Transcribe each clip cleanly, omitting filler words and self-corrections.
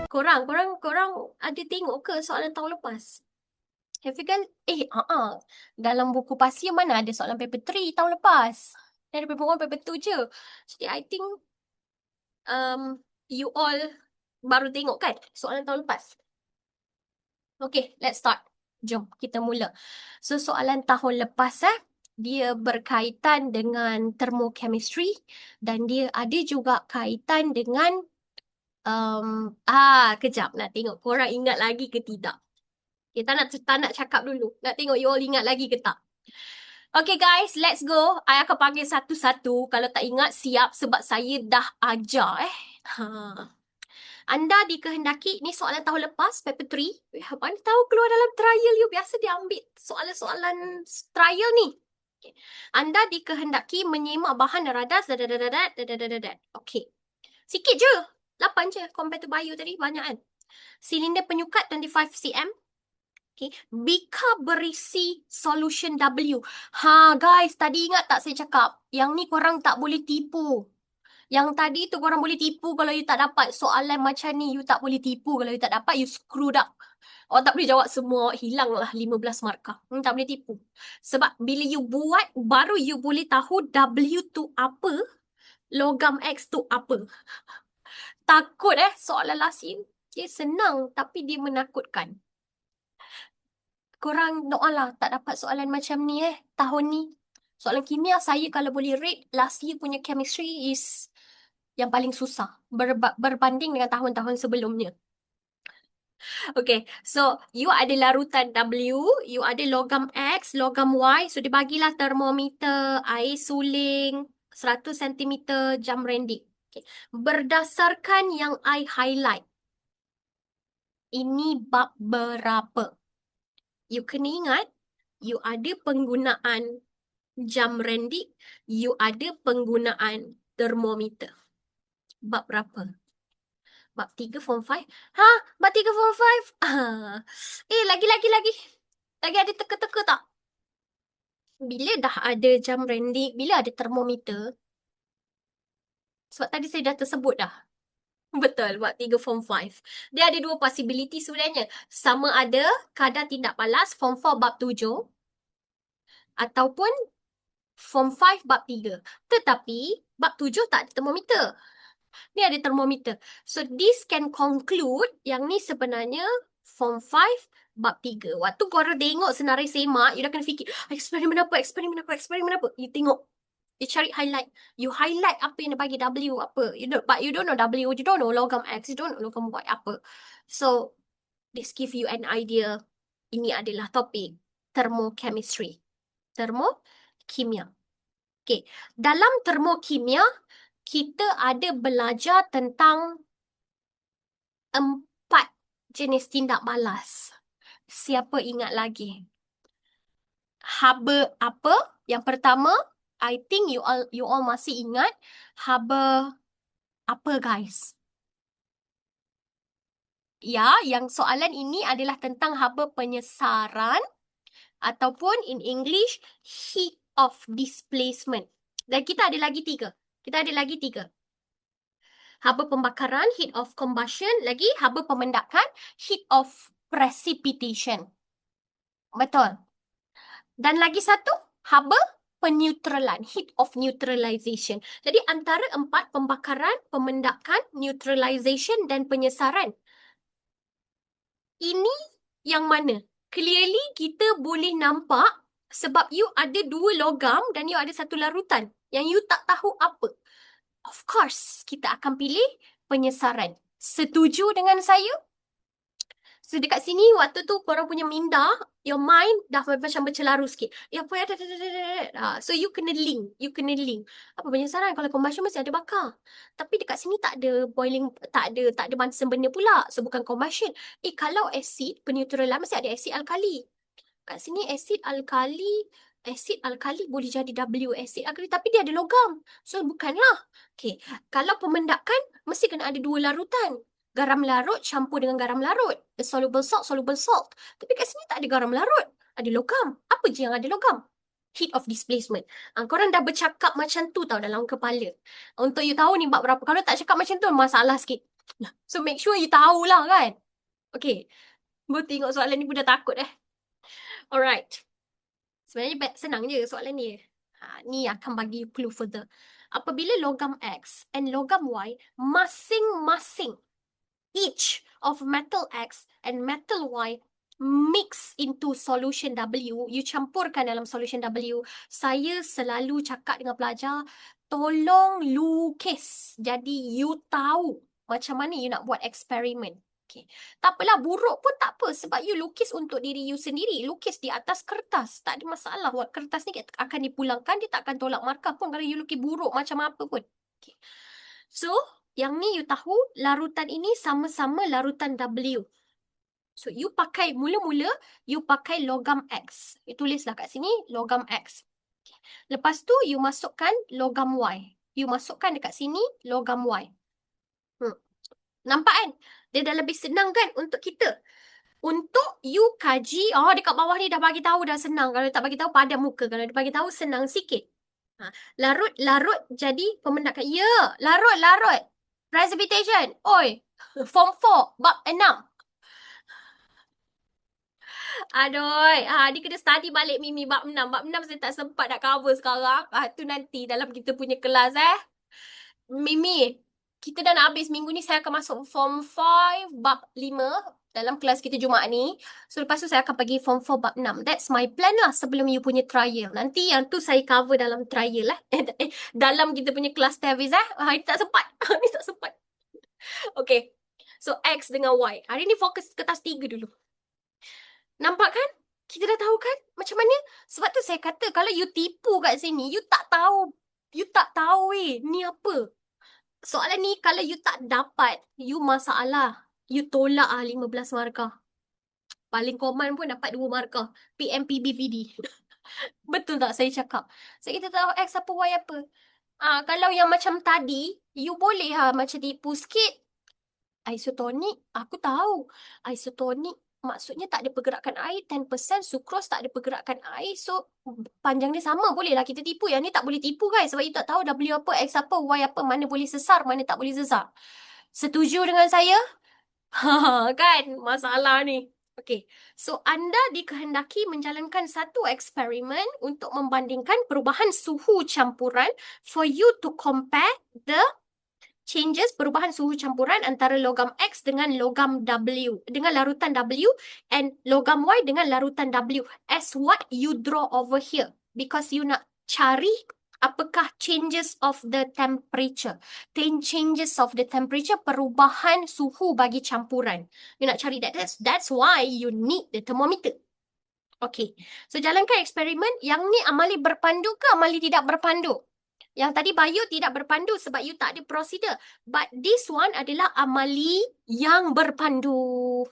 Korang ada tengok ke soalan tahun lepas? Have you kan? Dalam buku pasir mana ada soalan paper 3 tahun lepas? Dia ada paper 1, paper 2 je. Jadi I think you all baru tengok kan soalan tahun lepas? Okay, let's start. Jom kita mula. So soalan tahun lepas dia berkaitan dengan thermochemistry dan dia ada juga kaitan dengan kejap nak tengok korang ingat lagi ke tidak. Kita tak nak cakap dulu. Nak tengok you all ingat lagi ke tak. Okay guys, let's go. I akan panggil satu-satu. Kalau tak ingat, siap sebab saya dah ajar Anda dikehendaki, ni soalan tahun lepas, paper 3. Mana tahu keluar dalam trial you. Biasa dia ambil soalan-soalan trial ni. Okay. Anda dikehendaki menyemak bahan radas. Okay. Sikit je. 8 je compare to bio tadi. Banyak kan? Silinder penyukat 25 cm. Okay. Bika berisi solution W. Guys, tadi ingat tak saya cakap? Yang ni korang tak boleh tipu. Yang tadi tu korang boleh tipu kalau you tak dapat soalan macam ni. You tak boleh tipu. Kalau you tak dapat, you screwed up. Orang tak boleh jawab semua. Hilanglah 15 markah. Tak boleh tipu. Sebab bila you buat, baru you boleh tahu W tu apa, logam X tu apa. Takut soalan lasin. Dia senang tapi dia menakutkan. Korang doalah tak dapat soalan macam ni tahun ni. Soalan kimia saya kalau boleh rate, last year punya chemistry is yang paling susah berbanding dengan tahun-tahun sebelumnya. Okay, so you ada larutan W, you ada logam X, logam Y. So dia bagilah termometer, air suling, 100 cm jam rendik. Okay. Berdasarkan yang I highlight, ini bab berapa? You kena ingat, you ada penggunaan jam rendik, you ada penggunaan termometer. Bab berapa? Bab 3 form 5? Bab 3 form 5? Lagi. Lagi ada teka-teka tak? Bila dah ada jam rendik, bila ada termometer, sebab tadi saya dah tersebut dah. Betul, bab 3 form 5. Dia ada dua possibility sebenarnya. Sama ada kadar tindak balas form 4 bab 7 ataupun form 5 bab 3. Tetapi bab 7 tak ada termometer. Ni ada termometer. So this can conclude yang ni sebenarnya form 5 bab 3. Waktu korang tengok senarai semak, you dah kena fikir, eksperimen apa? You tengok. You cari highlight. You highlight apa yang dia bagi W apa. But you don't know W, you don't know logam X, you don't know logam Y apa. So, this give you an idea. Ini adalah topik thermochemistry. Termokimia. Okay. Dalam termokimia, kita ada belajar tentang 4 jenis tindak balas. Siapa ingat lagi? Haba apa? Yang pertama, I think you all masih ingat haba apa guys? Ya, yang soalan ini adalah tentang haba penyesaran ataupun in English heat of displacement. Dan kita ada lagi 3. Haba pembakaran, heat of combustion. Lagi haba pemendakan, heat of precipitation. Betul. Dan lagi satu, haba peneutralan, heat of neutralization. Jadi antara 4, pembakaran, pemendakan, neutralization dan penyesaran. Ini yang mana? Clearly kita boleh nampak sebab you ada 2 logam dan you ada 1 larutan yang you tak tahu apa. Of course, kita akan pilih penyesaran. Setuju dengan saya? So dekat sini waktu tu korang punya minda, your mind dah macam bercelaru sikit. So you kena link. Apa penyesaran? Kalau combustion mesti ada bakar. Tapi dekat sini tak ada boiling, tak ada macam benda pula. So bukan combustion. Kalau asid peneutralan mesti ada asid alkali. Kat sini asid alkali boleh jadi W asid alkali tapi dia ada logam. So bukanlah. Okay. Kalau pemendakan mesti kena ada 2 larutan. Garam larut campur dengan garam larut. Soluble salt. Tapi kat sini tak ada garam larut. Ada logam. Apa je yang ada logam? Heat of displacement. Korang dah bercakap macam tu tau dalam kepala. Untuk you tahu ni bab berapa. Kalau tak cakap macam tu, masalah sikit. So make sure you tahulah kan. Okay. Baru tengok soalan ni pun dah takut Alright. Sebenarnya senang je soalan ni. Ni akan bagi clue further. Apabila logam X and logam Y masing-masing, each of metal X and metal Y mix into solution W, you campurkan dalam solution W. Saya selalu cakap dengan pelajar, tolong lukis. Jadi you tahu macam mana you nak buat eksperimen. Okay. Tak apalah, buruk pun tak apa sebab you lukis untuk diri you sendiri. Lukis di atas kertas. Tak ada masalah. Kertas ni akan dipulangkan, dia tak akan tolak markah pun kalau you lukis buruk macam apa pun. Okay. So, yang ni you tahu, larutan ini sama-sama larutan W. So, you pakai, mula-mula, you pakai logam X. You tulislah kat sini, logam X. Okay. Lepas tu, you masukkan logam Y. You masukkan dekat sini, logam Y. Nampak kan? Dia dah lebih senang kan untuk kita. Untuk you kaji, dekat bawah ni dah bagi tahu dah senang. Kalau tak bagi tahu padam muka. Kalau dia bagi tahu senang sikit. Larut jadi pemendakan. Ya, larut. Precipitation. Oi, form 4, bab 6. Aduh, ni kena study balik Mimi bab 6. Bab 6 saya tak sempat nak cover sekarang. Tu nanti dalam kita punya kelas Mimi, kita dah nak habis minggu ni. Saya akan masuk form 5 bab 5 dalam kelas kita Jumaat ni. So lepas tu saya akan pergi form 4 bab 6. That's my plan lah sebelum you punya trial. Nanti yang tu saya cover dalam trial dalam kita punya kelas Tavis Ini tak sempat. Ni tak sempat. Okay. So X dengan Y. Hari ni fokus kertas 3 dulu. Nampak kan? Kita dah tahu kan macam mana? Sebab tu saya kata kalau you tipu kat sini, you tak tahu. You tak tahu ni apa. Soalan ni kalau you tak dapat, you masalah. You tolak 15 markah. Paling common pun dapat 2 markah. PMPBPD. Betul tak saya cakap? Saya kita tahu X apa, Y apa. Kalau yang macam tadi, you boleh macam tipu sikit. Isotonik, aku tahu. Isotonik maksudnya tak ada pergerakan air, 10%, sukros tak ada pergerakan air. So, panjang dia sama, bolehlah kita tipu. Yang ni tak boleh tipu guys. Sebab you tak tahu W apa, X apa, Y apa, mana boleh sesar, mana tak boleh sesar. Setuju dengan saya? Kan? Masalah ni. Okay. So, anda dikehendaki menjalankan satu eksperimen untuk membandingkan perubahan suhu campuran for you to compare the changes, perubahan suhu campuran antara logam X dengan logam W, dengan larutan W, and logam Y dengan larutan W as what you draw over here. Because you nak cari apakah changes of the temperature. Changes of the temperature, perubahan suhu bagi campuran. You nak cari that. That's why you need the thermometer. Okay. So, jalankan eksperimen. Yang ni amali berpandu ke amali tidak berpandu? Yang tadi bio tidak berpandu sebab you tak ada prosedur. But this one adalah amali yang berpandu.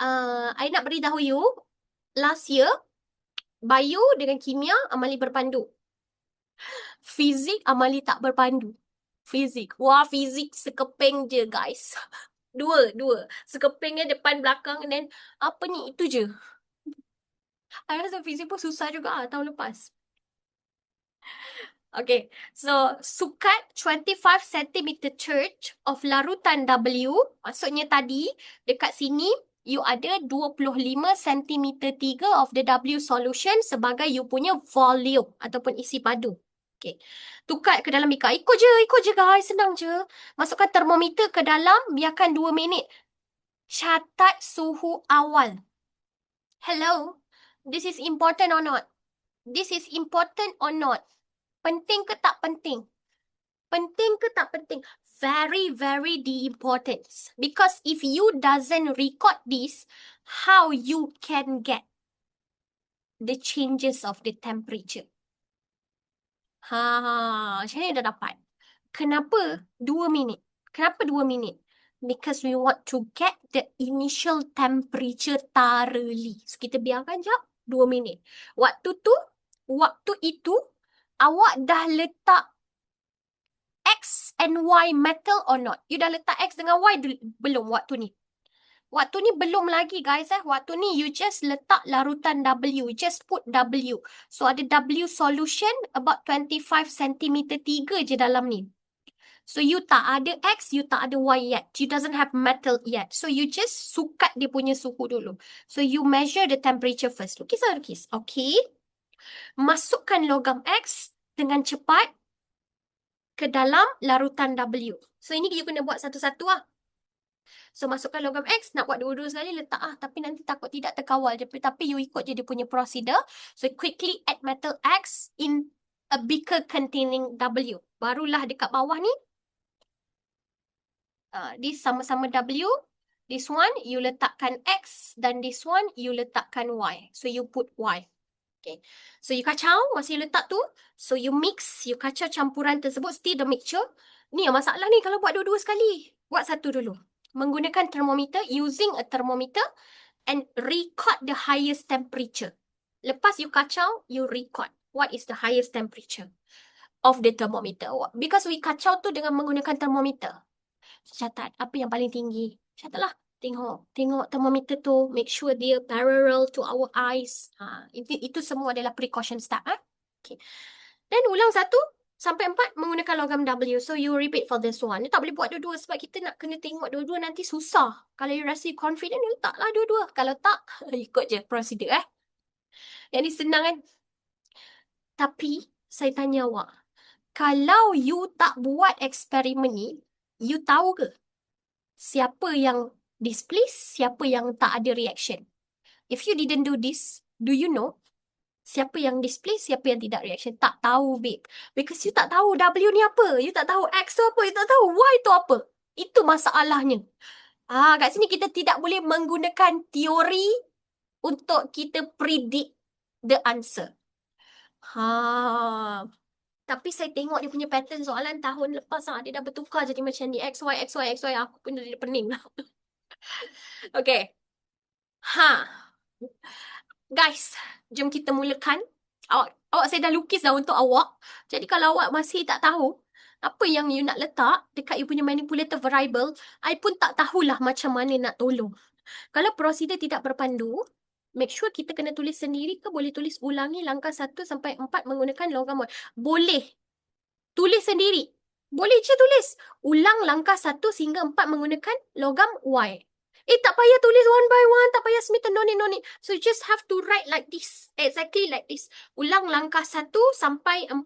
I nak beritahu you, last year, bio dengan kimia amali berpandu. Fizik amali tak berpandu. Fizik. Wah, fizik sekeping je guys. Dua. Sekepingnya depan belakang dan apa ni, itu je. I rasa fizik pun susah juga tahun lepas. Okay, so sukat 25 cm church of larutan W, maksudnya tadi dekat sini you ada 25 cm 3 of the W solution sebagai you punya volume ataupun isi padu. Okay, tukar ke dalam bikar. Ikut je guys, senang je. Masukkan termometer ke dalam, biarkan 2 minit. Catat suhu awal. Hello, this is important or not? This is important or not? Penting ke tak penting? Penting ke tak penting? Very, very the importance. Because if you doesn't record this, how you can get the changes of the temperature? Macam ni dah dapat. Kenapa 2 minit? Kenapa 2 minit? Because we want to get the initial temperature thoroughly. So, kita biarkan jap 2 minit. Waktu itu, awak dah letak X and Y metal or not? You dah letak X dengan Y belum waktu ni? Waktu ni belum lagi guys. Waktu ni you just letak larutan W. Just put W. So ada W solution about 25 cm 3 je dalam ni. So you tak ada X, you tak ada Y yet. You doesn't have metal yet. So you just sukat dia punya suhu dulu. So you measure the temperature first. Lukis lah lukis. Okay. Masukkan logam X dengan cepat ke dalam larutan W. So ini you kena buat satu-satu lah. So masukkan logam X, nak buat dua-dua sekali letak ah. Tapi nanti takut tidak terkawal. Tapi you ikut je dia punya procedure. So quickly add metal X in a beaker containing W. Barulah dekat bawah ni. This sama-sama W. This one you letakkan X dan this one you letakkan Y. So you put Y. Okay. So you kacau masa you letak tu. So you mix, you kacau campuran tersebut, stir the mixture. Ni yang masalah ni kalau buat dua-dua sekali. Buat satu dulu. Menggunakan thermometer, using a thermometer and record the highest temperature. Lepas you kacau, you record what is the highest temperature of the thermometer. Because we kacau tu dengan menggunakan thermometer. Catat apa yang paling tinggi. Catatlah. Tengok thermometer tu. Make sure dia parallel to our eyes. Itu semua adalah precaution step. Okay. Dan ulang 1 sampai 4 menggunakan logam W. So you repeat for this one. You tak boleh buat dua-dua sebab kita nak kena tengok dua-dua nanti susah. Kalau you rasa you confident, you letaklah dua-dua. Kalau tak, ikut je procedure. Yang ni senang kan? Tapi saya tanya awak. Kalau you tak buat eksperimen ni, you tahu ke siapa yang displeased, siapa yang tak ada reaction? If you didn't do this, do you know siapa yang displeased, siapa yang tidak reaction? Tak tahu, babe. Because you tak tahu W ni apa. You tak tahu X tu apa. You tak tahu Y tu apa. Itu masalahnya. Kat sini kita tidak boleh menggunakan teori untuk kita predict the answer. Tapi saya tengok dia punya pattern soalan tahun lepas dia dah bertukar jadi macam ni. X, Y, X, Y, X, Y. Aku pun dah pening lah. Okay. Guys, jom kita mulakan. Awak saya dah lukis dah untuk awak. Jadi kalau awak masih tak tahu apa yang you nak letak dekat you punya manipulator variable, I pun tak tahulah macam mana nak tolong. Kalau prosedur tidak berpandu, make sure kita kena tulis sendiri ke boleh tulis ulangi langkah 1 sampai 4 menggunakan logam Y. Boleh. Tulis sendiri. Boleh je tulis. Ulang langkah 1 hingga 4 menggunakan logam Y. Tak payah tulis one by one. Tak payah submit. No need. So you just have to write like this. Exactly like this. Ulang langkah 1 sampai 4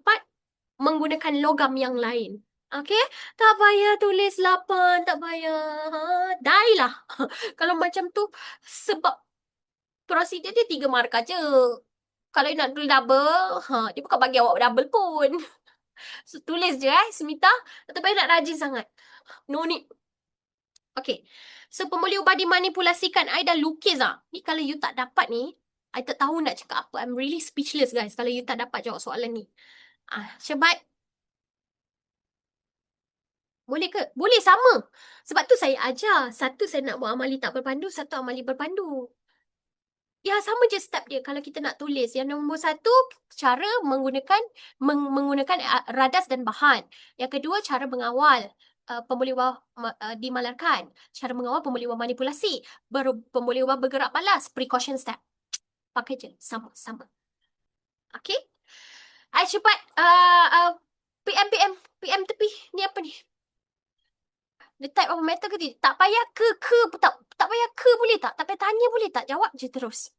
menggunakan logam yang lain. Okay? Tak payah tulis 8. Tak payah. Die lah. Kalau macam tu, sebab prosedur dia 3 markah je. Kalau you nak tulis double, dia bukan bagi awak double pun. So, tulis je Smita. Tak payah nak rajin sangat. No need. Okay. So, pembuli ubah dimanipulasikan. I dah lukis lah. Ni kalau you tak dapat ni, I tak tahu nak cakap apa. I'm really speechless guys kalau you tak dapat jawab soalan ni. Syabat. Boleh ke? Boleh sama. Sebab tu saya ajar. Satu saya nak buat amali tak berpandu, satu amali berpandu. Ya, sama je step dia kalau kita nak tulis. Yang nombor 1, cara menggunakan radas dan bahan. Yang kedua, cara mengawal pembuli ubah dimalarkan. Cara mengawal pembuli ubah manipulasi. Pembuli ubah bergerak balas. Precaution step. Pakai je. Sama. Okay? Cepat. PM tepi. Ni apa ni? The type of matter ke tidak? Tak payah ke tak payah ke boleh tak? Tak payah tanya boleh tak? Jawab je terus.